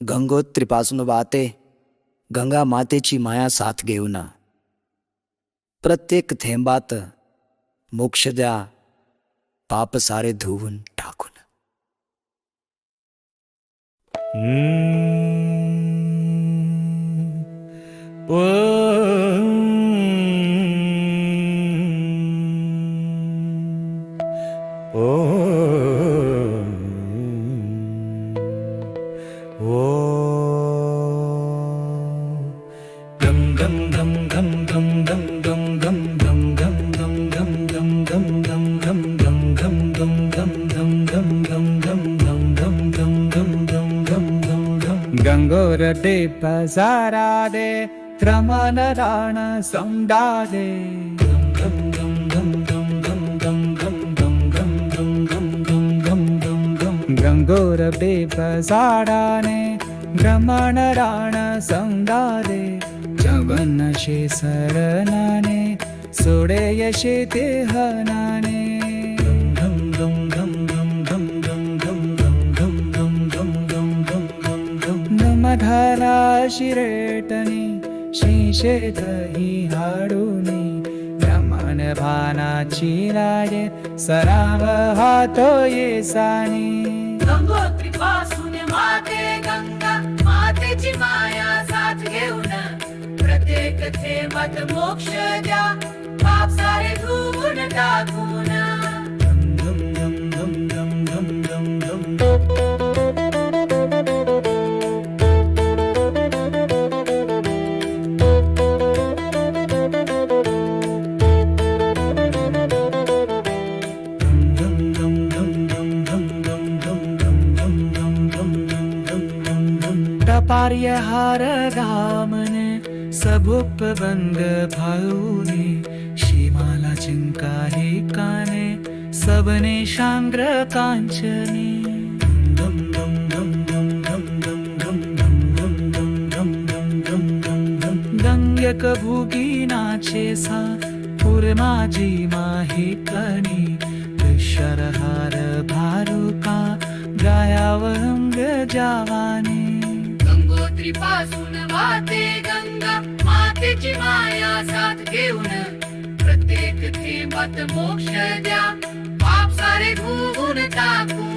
गंगोत्रीपासून वाहते गंगा मातेची माया साथ घेऊन प्रत्येक थेंबात मोक्ष द्या पाप सारे धुवून टाकून. गंगोर दे पसारा दे त्रमन राण समडा दे. गंगोर दे पसारा ने भ्रमण राण समडा दे. जवन शे सरनाने सोडे यशे ते हनाने. मधाला शिरेटनी शिशे दही हाडूनी ब्रह्मण भानाची राजे सराव हातो येसानी. गंगोत्रीपासून माते गंगा मातेची माया साथ घेऊन प्रत्येक थेंबात मोक्ष द्या पाप सारे धुवून टाकून. पार्य हार धामने सबुप बंग भाऊने शिमाला चिंकाहे काने सबने शांग्र कांचने. गंगक भुगी नाचे सा पुरमाजी माहे कनी शरहार भारुका गायावंग जावानी. गंगोत्रीपासून वाहते गंगा मातेची माया साथ घेऊन प्रत्येक थेंबात मोक्ष द्या पाप सारे धुवून टाकून.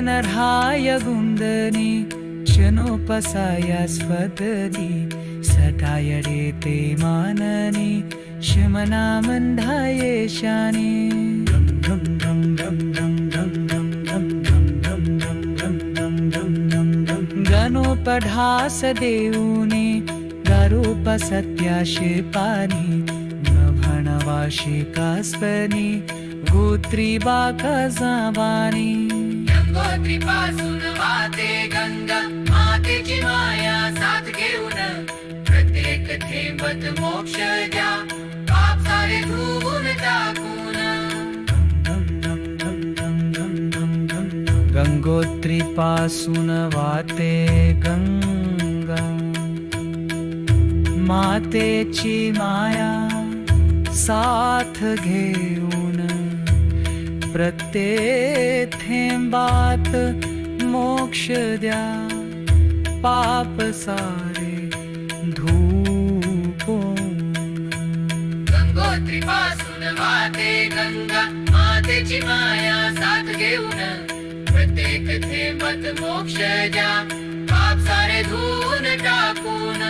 नरहाय गुंदनी शनोपसाया स्वदनी सटाय ते माननी शमना मंधाये शानी. गणोपढास देऊनी गरूप सत्याशे पानी भणवाशी कास्पनी गोत्री बाका जावानी. गंगोत्रीपासून वाहते गंगा मातेची माया साथ घेऊन प्रत्येक थेंबात मोक्ष द्या पाप सारे धुवून टाकून. गंगोत्रीपासून वाहते गंगा मातेची माया साथ घेऊन प्रत्येक थेंबात मोक्ष द्या पाप सारे धुवून. गंगोत्रीपासून वाहते गंगा मातेची माया साथ घेऊन प्रत्येक थेंबात मोक्ष द्या पाप सारे धुवून टाकून.